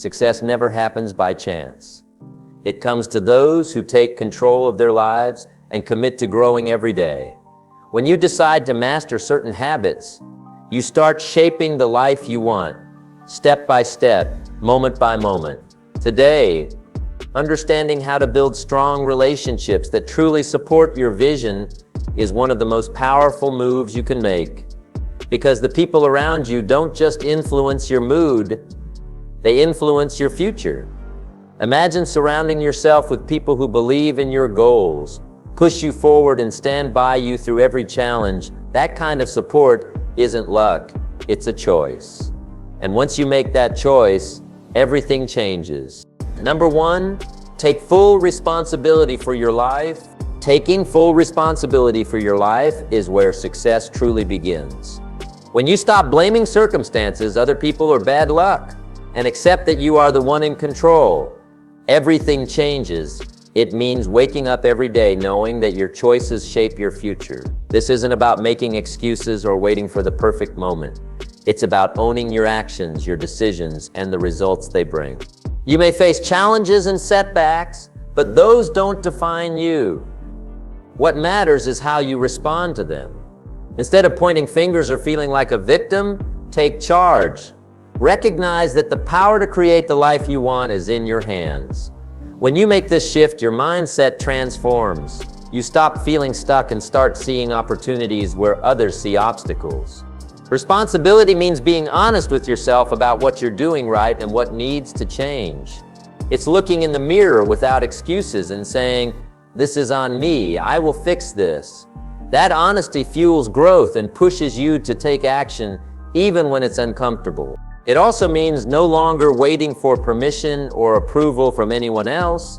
success never happens by chance. It comes to those who take control of their lives and commit to growing every day. When you decide to master certain habits, you start shaping the life you want, step by step, moment by moment. Today, understanding how to build strong relationships that truly support your vision is one of the most powerful moves you can make. Because the people around you don't just influence your mood, they influence your future. Imagine surrounding yourself with people who believe in your goals, push you forward and stand by you through every challenge. That kind of support isn't luck, it's a choice. And once you make that choice, everything changes. Number one, take full responsibility for your life. Taking full responsibility for your life is where success truly begins. When you stop blaming circumstances, other people, or bad luck, and accept that you are the one in control, everything changes. It means waking up every day knowing that your choices shape your future. This isn't about making excuses or waiting for the perfect moment. It's about owning your actions, your decisions, and the results they bring. You may face challenges and setbacks, but those don't define you. What matters is how you respond to them. Instead of pointing fingers or feeling like a victim, take charge. Recognize that the power to create the life you want is in your hands. When you make this shift, your mindset transforms. You stop feeling stuck and start seeing opportunities where others see obstacles. Responsibility means being honest with yourself about what you're doing right and what needs to change. It's looking in the mirror without excuses and saying, "This is on me, I will fix this." That honesty fuels growth and pushes you to take action even when it's uncomfortable. It also means no longer waiting for permission or approval from anyone else.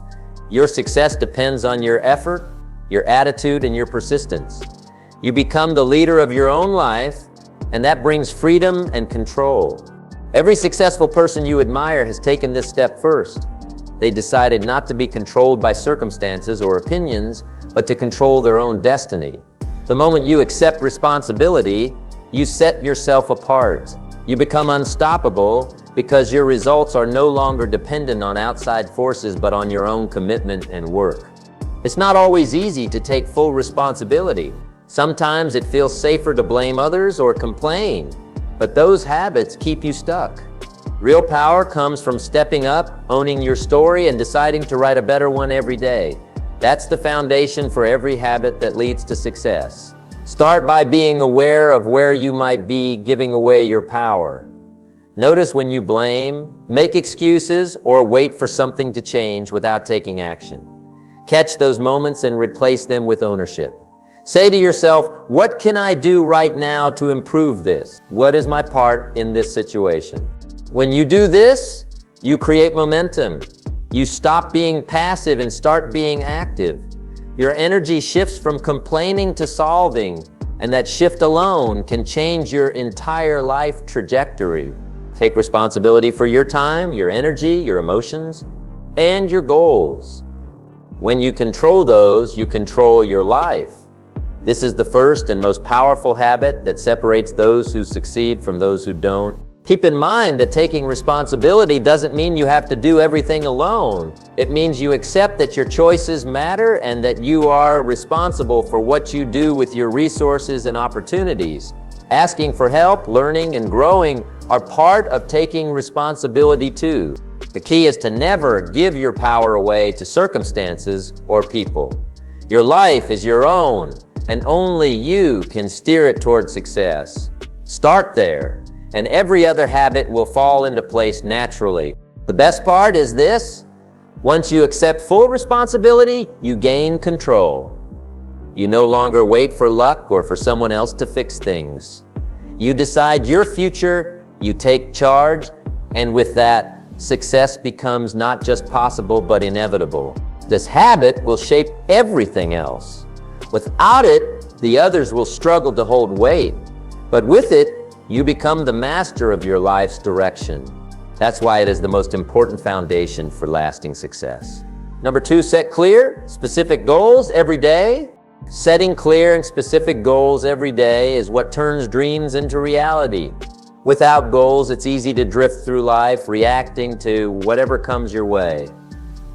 Your success depends on your effort, your attitude, and your persistence. You become the leader of your own life, and that brings freedom and control. Every successful person you admire has taken this step first. They decided not to be controlled by circumstances or opinions, but to control their own destiny. The moment you accept responsibility, you set yourself apart. You become unstoppable because your results are no longer dependent on outside forces, but on your own commitment and work. It's not always easy to take full responsibility. Sometimes it feels safer to blame others or complain, but those habits keep you stuck. Real power comes from stepping up, owning your story, and deciding to write a better one every day. That's the foundation for every habit that leads to success. Start by being aware of where you might be giving away your power. Notice when you blame, make excuses, or wait for something to change without taking action. Catch those moments and replace them with ownership. Say to yourself, what can I do right now to improve this? What is my part in this situation? When you do this, you create momentum. You stop being passive and start being active. Your energy shifts from complaining to solving, and that shift alone can change your entire life trajectory. Take responsibility for your time, your energy, your emotions, and your goals. When you control those, you control your life. This is the first and most powerful habit that separates those who succeed from those who don't. Keep in mind that taking responsibility doesn't mean you have to do everything alone. It means you accept that your choices matter and that you are responsible for what you do with your resources and opportunities. Asking for help, learning, and growing are part of taking responsibility too. The key is to never give your power away to circumstances or people. Your life is your own, and only you can steer it toward success. Start there, and every other habit will fall into place naturally. The best part is this: once you accept full responsibility, you gain control. You no longer wait for luck or for someone else to fix things. You decide your future, you take charge, and with that, success becomes not just possible but inevitable. This habit will shape everything else. Without it, the others will struggle to hold weight. But with it, you become the master of your life's direction. That's why it is the most important foundation for lasting success. Number 2, set clear, specific goals every day. Setting clear and specific goals every day is what turns dreams into reality. Without goals, it's easy to drift through life, reacting to whatever comes your way.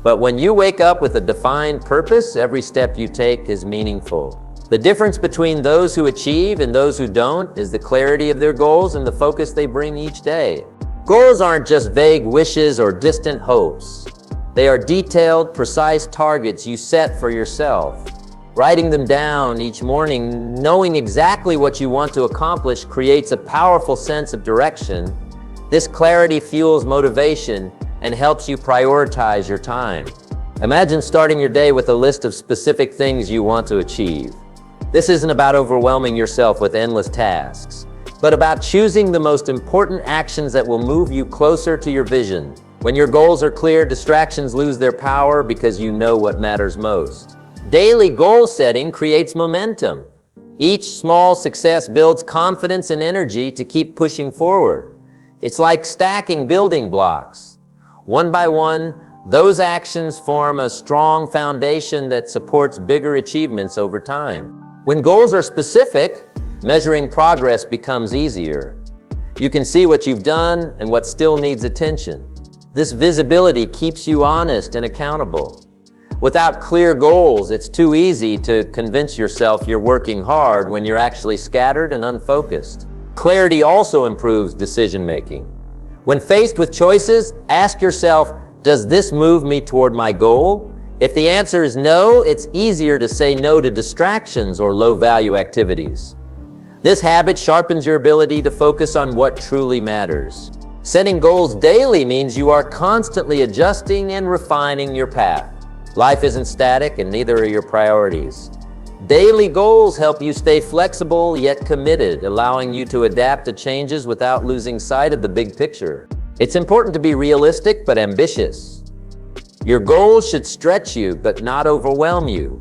But when you wake up with a defined purpose, every step you take is meaningful. The difference between those who achieve and those who don't is the clarity of their goals and the focus they bring each day. Goals aren't just vague wishes or distant hopes. They are detailed, precise targets you set for yourself. Writing them down each morning, knowing exactly what you want to accomplish, creates a powerful sense of direction. This clarity fuels motivation and helps you prioritize your time. Imagine starting your day with a list of specific things you want to achieve. This isn't about overwhelming yourself with endless tasks, but about choosing the most important actions that will move you closer to your vision. When your goals are clear, distractions lose their power because you know what matters most. Daily goal setting creates momentum. Each small success builds confidence and energy to keep pushing forward. It's like stacking building blocks. One by one, those actions form a strong foundation that supports bigger achievements over time. When goals are specific, measuring progress becomes easier. You can see what you've done and what still needs attention. This visibility keeps you honest and accountable. Without clear goals, it's too easy to convince yourself you're working hard when you're actually scattered and unfocused. Clarity also improves decision-making. When faced with choices, ask yourself, does this move me toward my goal? If the answer is no, it's easier to say no to distractions or low-value activities. This habit sharpens your ability to focus on what truly matters. Setting goals daily means you are constantly adjusting and refining your path. Life isn't static, and neither are your priorities. Daily goals help you stay flexible yet committed, allowing you to adapt to changes without losing sight of the big picture. It's important to be realistic but ambitious. Your goals should stretch you but not overwhelm you.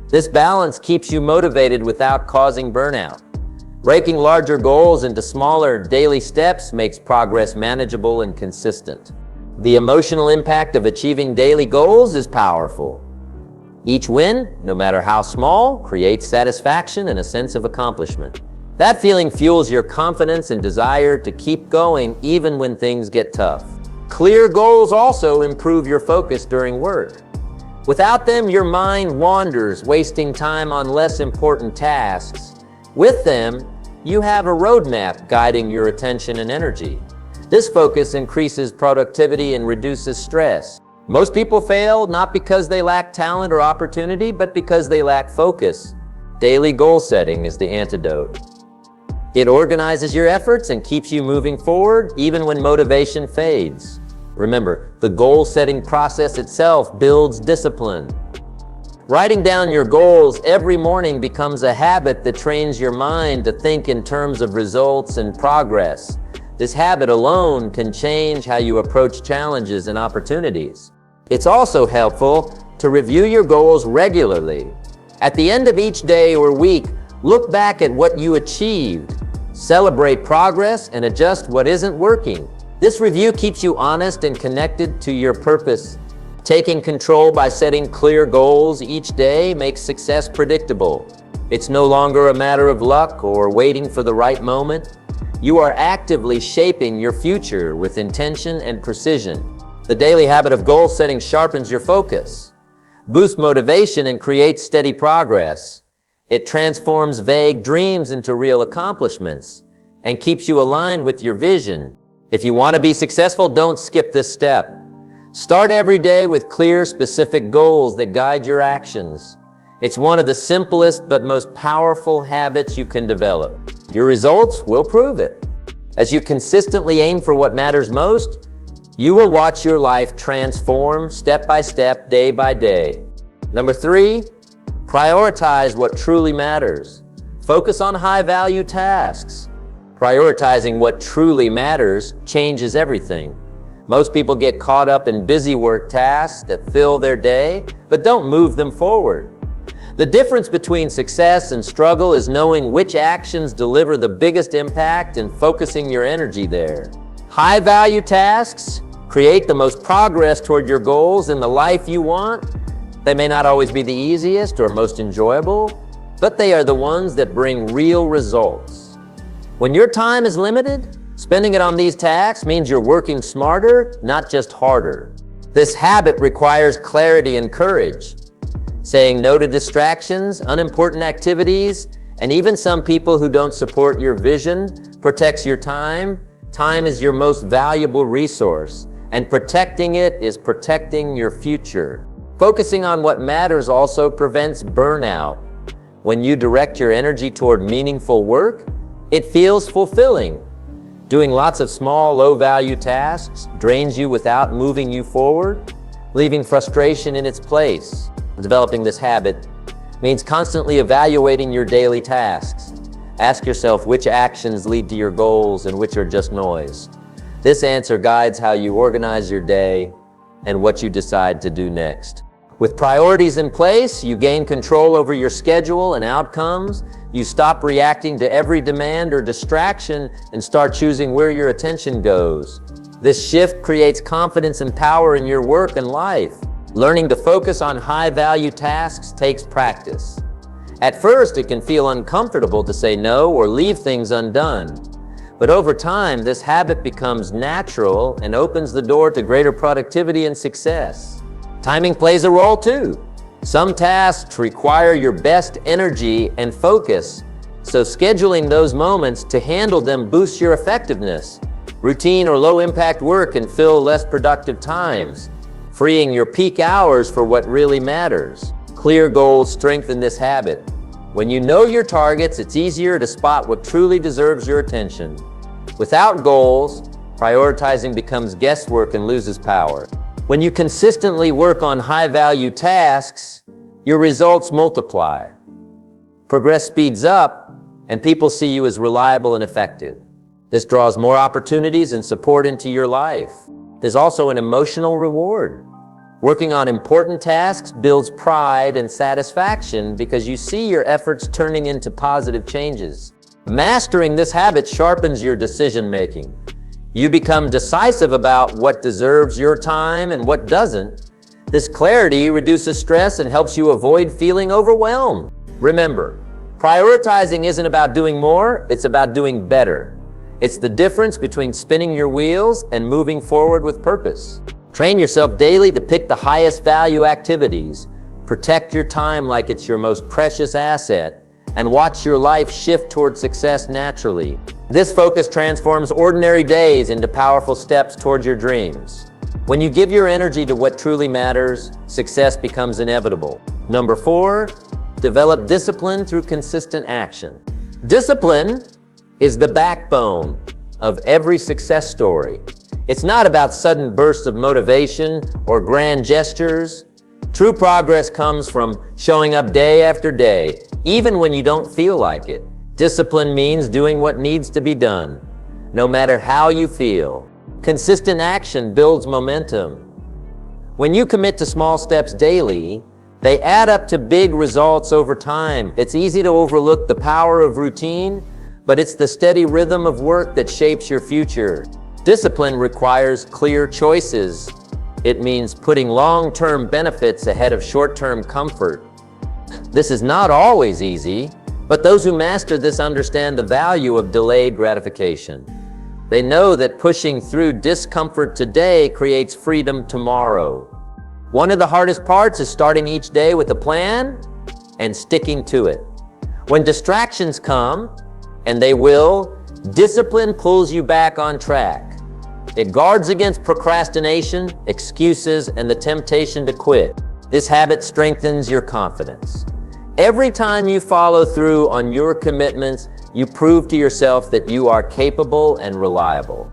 This balance keeps you motivated without causing burnout. Breaking larger goals into smaller daily steps makes progress manageable and consistent. The emotional impact of achieving daily goals is powerful. Each win, no matter how small, creates satisfaction and a sense of accomplishment. That feeling fuels your confidence and desire to keep going even when things get tough. Clear goals also improve your focus during work. Without them, your mind wanders, wasting time on less important tasks. With them, you have a roadmap guiding your attention and energy. This focus increases productivity and reduces stress. Most people fail not because they lack talent or opportunity, but because they lack focus. Daily goal setting is the antidote. It organizes your efforts and keeps you moving forward even when motivation fades. Remember, the goal-setting process itself builds discipline. Writing down your goals every morning becomes a habit that trains your mind to think in terms of results and progress. This habit alone can change how you approach challenges and opportunities. It's also helpful to review your goals regularly. At the end of each day or week, look back at what you achieved, celebrate progress, and adjust what isn't working. This review keeps you honest and connected to your purpose. Taking control by setting clear goals each day makes success predictable. It's no longer a matter of luck or waiting for the right moment. You are actively shaping your future with intention and precision. The daily habit of goal setting sharpens your focus, boosts motivation, and creates steady progress. It transforms vague dreams into real accomplishments and keeps you aligned with your vision. If you want to be successful, don't skip this step. Start every day with clear, specific goals that guide your actions. It's one of the simplest but most powerful habits you can develop. Your results will prove it. As you consistently aim for what matters most, you will watch your life transform step by step, day by day. Number 3, prioritize what truly matters. Focus on high-value tasks. Prioritizing what truly matters changes everything. Most people get caught up in busy work tasks that fill their day, but don't move them forward. The difference between success and struggle is knowing which actions deliver the biggest impact and focusing your energy there. High-value tasks create the most progress toward your goals and the life you want. They may not always be the easiest or most enjoyable, but they are the ones that bring real results. When your time is limited, Spending it on these tasks means you're working smarter, not just harder. This habit requires clarity and courage. Saying no to distractions, unimportant activities, and even some people who don't support your vision protects your time. Time is your most valuable resource, and protecting it is protecting your future. Focusing on what matters also prevents burnout. When you direct your energy toward meaningful work, it feels fulfilling. Doing lots of small, low-value tasks drains you without moving you forward, leaving frustration in its place. Developing this habit means constantly evaluating your daily tasks. Ask yourself which actions lead to your goals and which are just noise. This answer guides how you organize your day and what you decide to do next. With priorities in place, you gain control over your schedule and outcomes. You stop reacting to every demand or distraction and start choosing where your attention goes. This shift creates confidence and power in your work and life. Learning to focus on high-value tasks takes practice. At first, it can feel uncomfortable to say no or leave things undone. But over time, this habit becomes natural and opens the door to greater productivity and success. Timing plays a role too. Some tasks require your best energy and focus, so scheduling those moments to handle them boosts your effectiveness. Routine or low-impact work can fill less productive times, freeing your peak hours for what really matters. Clear goals strengthen this habit. When you know your targets, it's easier to spot what truly deserves your attention. Without goals, prioritizing becomes guesswork and loses power. When you consistently work on high-value tasks, your results multiply. Progress speeds up, and people see you as reliable and effective. This draws more opportunities and support into your life. There's also an emotional reward. Working on important tasks builds pride and satisfaction because you see your efforts turning into positive changes. Mastering this habit sharpens your decision-making. You become decisive about what deserves your time and what doesn't. This clarity reduces stress and helps you avoid feeling overwhelmed. Remember, prioritizing isn't about doing more, it's about doing better. It's the difference between spinning your wheels and moving forward with purpose. Train yourself daily to pick the highest value activities. Protect your time like it's your most precious asset, and watch your life shift toward success naturally. This focus transforms ordinary days into powerful steps toward your dreams. When you give your energy to what truly matters, success becomes inevitable. Number 4, develop discipline through consistent action. Discipline is the backbone of every success story. It's not about sudden bursts of motivation or grand gestures. True progress comes from showing up day after day, even when you don't feel like it. Discipline means doing what needs to be done, no matter how you feel. Consistent action builds momentum. When you commit to small steps daily, they add up to big results over time. It's easy to overlook the power of routine, but it's the steady rhythm of work that shapes your future. Discipline requires clear choices. It means putting long-term benefits ahead of short-term comfort. This is not always easy, but those who master this understand the value of delayed gratification. They know that pushing through discomfort today creates freedom tomorrow. One of the hardest parts is starting each day with a plan and sticking to it. When distractions come, and they will, discipline pulls you back on track. It guards against procrastination, excuses, and the temptation to quit. This habit strengthens your confidence. Every time you follow through on your commitments, you prove to yourself that you are capable and reliable.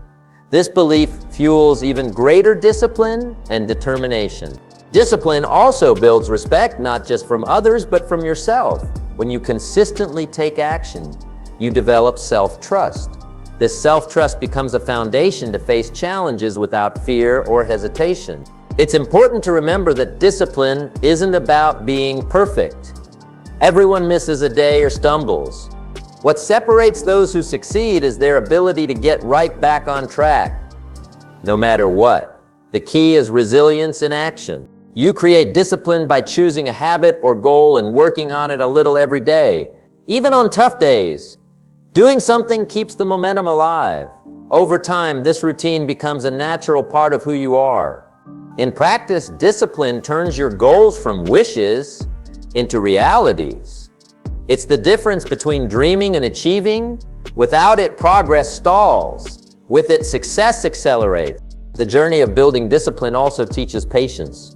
This belief fuels even greater discipline and determination. Discipline also builds respect, not just from others, but from yourself. When you consistently take action, you develop self-trust. This self-trust becomes a foundation to face challenges without fear or hesitation. It's important to remember that discipline isn't about being perfect. Everyone misses a day or stumbles. What separates those who succeed is their ability to get right back on track, no matter what. The key is resilience in action. You create discipline by choosing a habit or goal and working on it a little every day, even on tough days. Doing something keeps the momentum alive. Over time, this routine becomes a natural part of who you are. In practice, discipline turns your goals from wishes into realities. It's the difference between dreaming and achieving. Without it, progress stalls. With it, success accelerates. The journey of building discipline also teaches patience.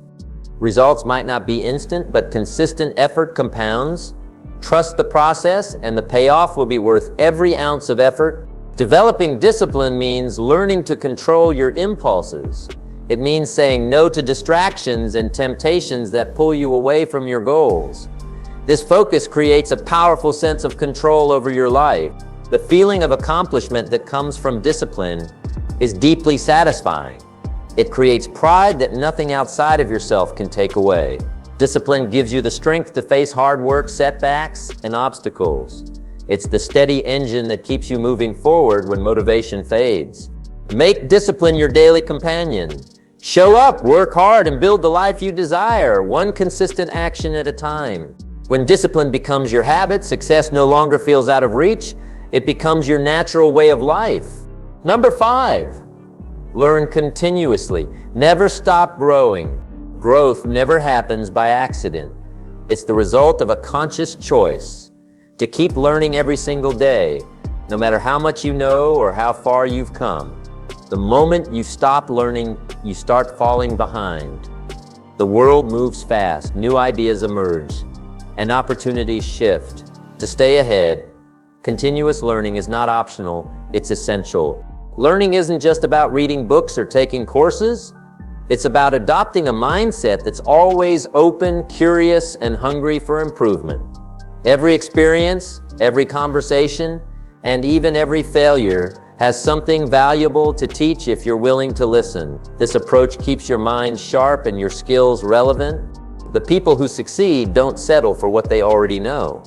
Results might not be instant, but consistent effort compounds. Trust the process, and the payoff will be worth every ounce of effort. Developing discipline means learning to control your impulses. It means saying no to distractions and temptations that pull you away from your goals. This focus creates a powerful sense of control over your life. The feeling of accomplishment that comes from discipline is deeply satisfying. It creates pride that nothing outside of yourself can take away. Discipline gives you the strength to face hard work, setbacks, and obstacles. It's the steady engine that keeps you moving forward when motivation fades. Make discipline your daily companion. Show up, work hard, and build the life you desire, one consistent action at a time. When discipline becomes your habit, success no longer feels out of reach. It becomes your natural way of life. Number 5, learn continuously. Never stop growing. Growth never happens by accident. It's the result of a conscious choice to keep learning every single day, no matter how much you know or how far you've come. The moment you stop learning, you start falling behind. The world moves fast, new ideas emerge, and opportunities shift. To stay ahead, continuous learning is not optional, it's essential. Learning isn't just about reading books or taking courses. It's about adopting a mindset that's always open, curious, and hungry for improvement. Every experience, every conversation, and even every failure has something valuable to teach if you're willing to listen. This approach keeps your mind sharp and your skills relevant. The people who succeed don't settle for what they already know.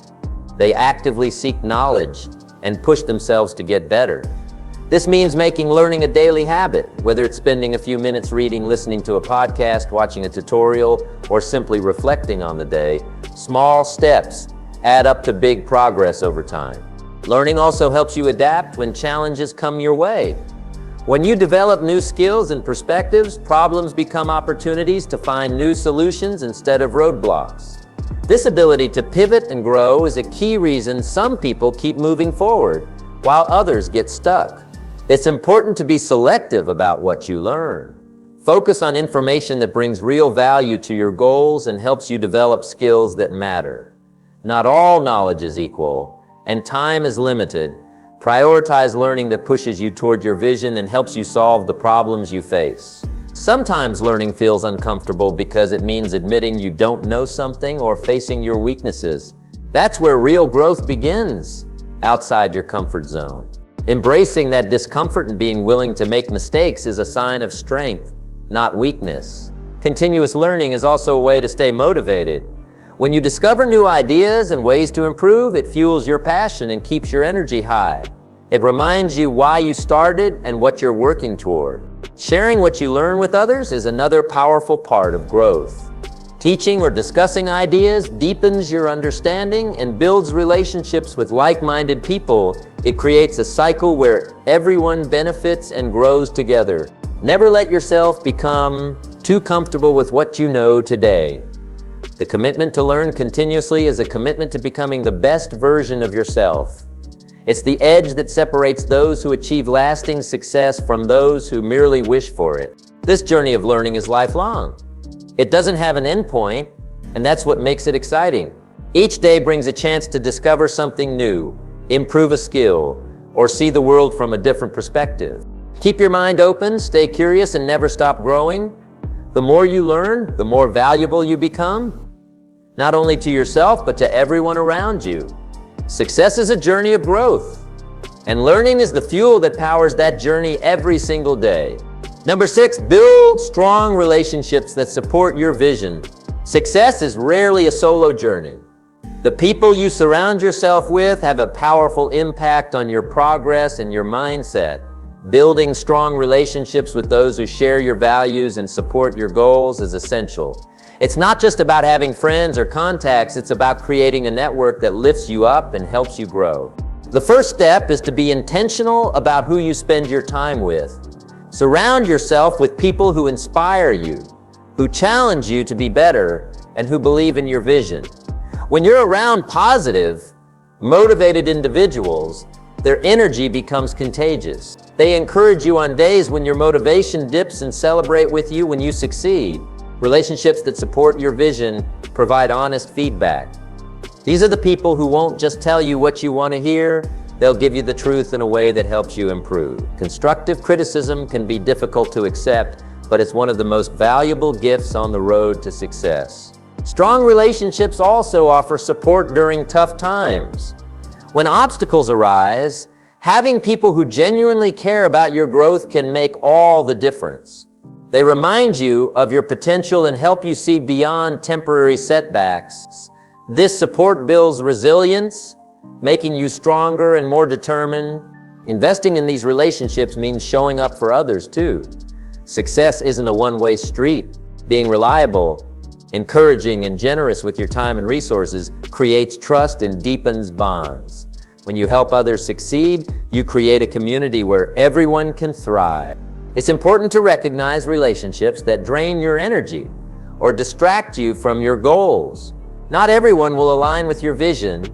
They actively seek knowledge and push themselves to get better. This means making learning a daily habit, whether it's spending a few minutes reading, listening to a podcast, watching a tutorial, or simply reflecting on the day. Small steps add up to big progress over time. Learning also helps you adapt when challenges come your way. When you develop new skills and perspectives, problems become opportunities to find new solutions instead of roadblocks. This ability to pivot and grow is a key reason some people keep moving forward, while others get stuck. It's important to be selective about what you learn. Focus on information that brings real value to your goals and helps you develop skills that matter. Not all knowledge is equal, and time is limited. Prioritize learning that pushes you toward your vision and helps you solve the problems you face. Sometimes learning feels uncomfortable because it means admitting you don't know something or facing your weaknesses. That's where real growth begins, outside your comfort zone. Embracing that discomfort and being willing to make mistakes is a sign of strength, not weakness. Continuous learning is also a way to stay motivated. When you discover new ideas and ways to improve, it fuels your passion and keeps your energy high. It reminds you why you started and what you're working toward. Sharing what you learn with others is another powerful part of growth. Teaching or discussing ideas deepens your understanding and builds relationships with like-minded people. It creates a cycle where everyone benefits and grows together. Never let yourself become too comfortable with what you know today. The commitment to learn continuously is a commitment to becoming the best version of yourself. It's the edge that separates those who achieve lasting success from those who merely wish for it. This journey of learning is lifelong. It doesn't have an end point, and that's what makes it exciting. Each day brings a chance to discover something new, improve a skill, or see the world from a different perspective. Keep your mind open, stay curious, and never stop growing. The more you learn, the more valuable you become, not only to yourself, but to everyone around you. Success is a journey of growth, and learning is the fuel that powers that journey every single day. Number 6, build strong relationships that support your vision. Success is rarely a solo journey. The people you surround yourself with have a powerful impact on your progress and your mindset. Building strong relationships with those who share your values and support your goals is essential. It's not just about having friends or contacts, it's about creating a network that lifts you up and helps you grow. The first step is to be intentional about who you spend your time with. Surround yourself with people who inspire you, who challenge you to be better, and who believe in your vision. When you're around positive, motivated individuals, their energy becomes contagious. They encourage you on days when your motivation dips and celebrate with you when you succeed. Relationships that support your vision provide honest feedback. These are the people who won't just tell you what you want to hear, they'll give you the truth in a way that helps you improve. Constructive criticism can be difficult to accept, but it's one of the most valuable gifts on the road to success. Strong relationships also offer support during tough times. When obstacles arise, having people who genuinely care about your growth can make all the difference. They remind you of your potential and help you see beyond temporary setbacks. This support builds resilience, making you stronger and more determined. Investing in these relationships means showing up for others too. Success isn't a one-way street. Being reliable, encouraging, and generous with your time and resources creates trust and deepens bonds. When you help others succeed, you create a community where everyone can thrive. It's important to recognize relationships that drain your energy or distract you from your goals. Not everyone will align with your vision,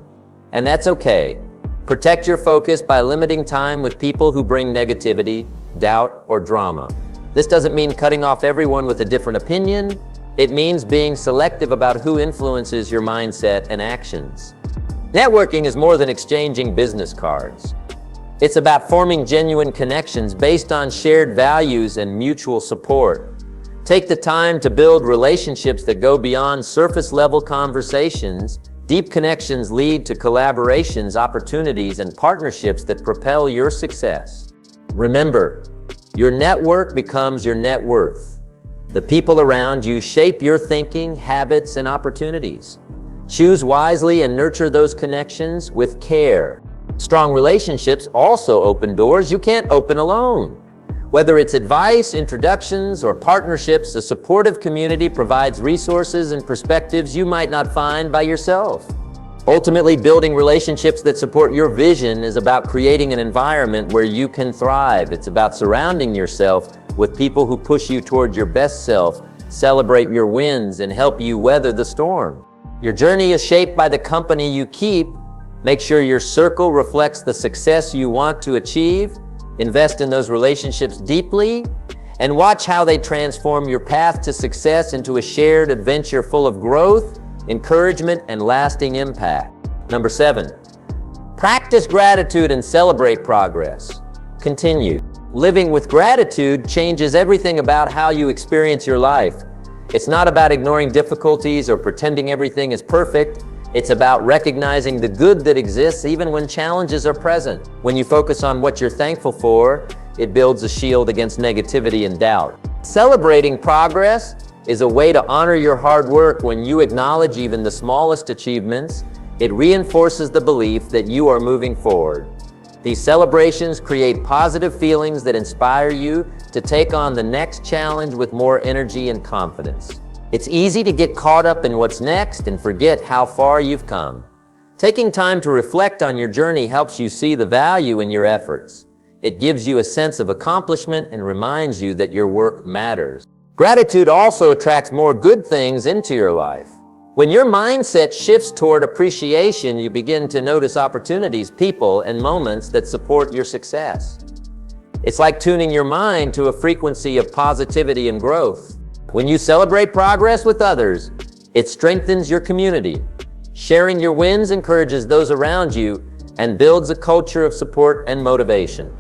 and that's okay. Protect your focus by limiting time with people who bring negativity, doubt, or drama. This doesn't mean cutting off everyone with a different opinion. It means being selective about who influences your mindset and actions. Networking is more than exchanging business cards. It's about forming genuine connections based on shared values and mutual support. Take the time to build relationships that go beyond surface-level conversations. Deep connections lead to collaborations, opportunities, and partnerships that propel your success. Remember, your network becomes your net worth. The people around you shape your thinking, habits, and opportunities. Choose wisely and nurture those connections with care. Strong relationships also open doors you can't open alone. Whether it's advice, introductions, or partnerships, a supportive community provides resources and perspectives you might not find by yourself. Ultimately, building relationships that support your vision is about creating an environment where you can thrive. It's about surrounding yourself with people who push you toward your best self, celebrate your wins, and help you weather the storm. Your journey is shaped by the company you keep. Make sure your circle reflects the success you want to achieve. Invest in those relationships deeply and watch how they transform your path to success into a shared adventure full of growth, encouragement, and lasting impact. Number 7, practice gratitude and celebrate progress. Continue. Living with gratitude changes everything about how you experience your life. It's not about ignoring difficulties or pretending everything is perfect. It's about recognizing the good that exists even when challenges are present. When you focus on what you're thankful for, it builds a shield against negativity and doubt. Celebrating progress is a way to honor your hard work. When you acknowledge even the smallest achievements, it reinforces the belief that you are moving forward. These celebrations create positive feelings that inspire you to take on the next challenge with more energy and confidence. It's easy to get caught up in what's next and forget how far you've come. Taking time to reflect on your journey helps you see the value in your efforts. It gives you a sense of accomplishment and reminds you that your work matters. Gratitude also attracts more good things into your life. When your mindset shifts toward appreciation, you begin to notice opportunities, people, and moments that support your success. It's like tuning your mind to a frequency of positivity and growth. When you celebrate progress with others, it strengthens your community. Sharing your wins encourages those around you and builds a culture of support and motivation.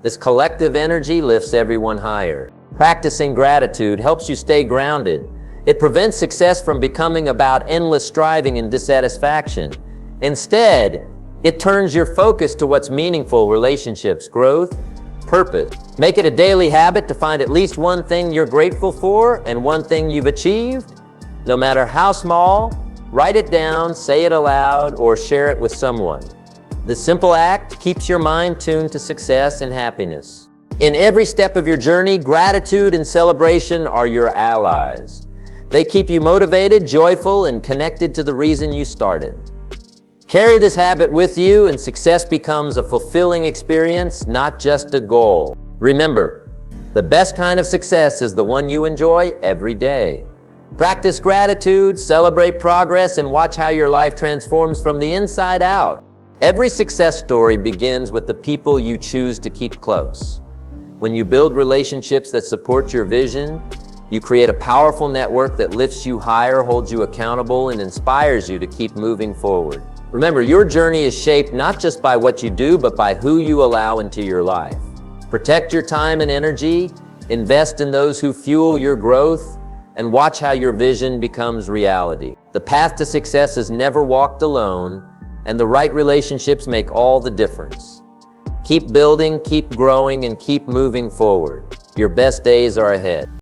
This collective energy lifts everyone higher. Practicing gratitude helps you stay grounded. It prevents success from becoming about endless striving and dissatisfaction. Instead, it turns your focus to what's meaningful: relationships, growth, purpose. Make it a daily habit to find at least one thing you're grateful for and one thing you've achieved. No matter how small, write it down, say it aloud, or share it with someone. This simple act keeps your mind tuned to success and happiness. In every step of your journey, gratitude and celebration are your allies. They keep you motivated, joyful, and connected to the reason you started. Carry this habit with you and success becomes a fulfilling experience, not just a goal. Remember, the best kind of success is the one you enjoy every day. Practice gratitude, celebrate progress, and watch how your life transforms from the inside out. Every success story begins with the people you choose to keep close. When you build relationships that support your vision, you create a powerful network that lifts you higher, holds you accountable, and inspires you to keep moving forward. Remember, your journey is shaped not just by what you do, but by who you allow into your life. Protect your time and energy, invest in those who fuel your growth, and watch how your vision becomes reality. The path to success is never walked alone, and the right relationships make all the difference. Keep building, keep growing, and keep moving forward. Your best days are ahead.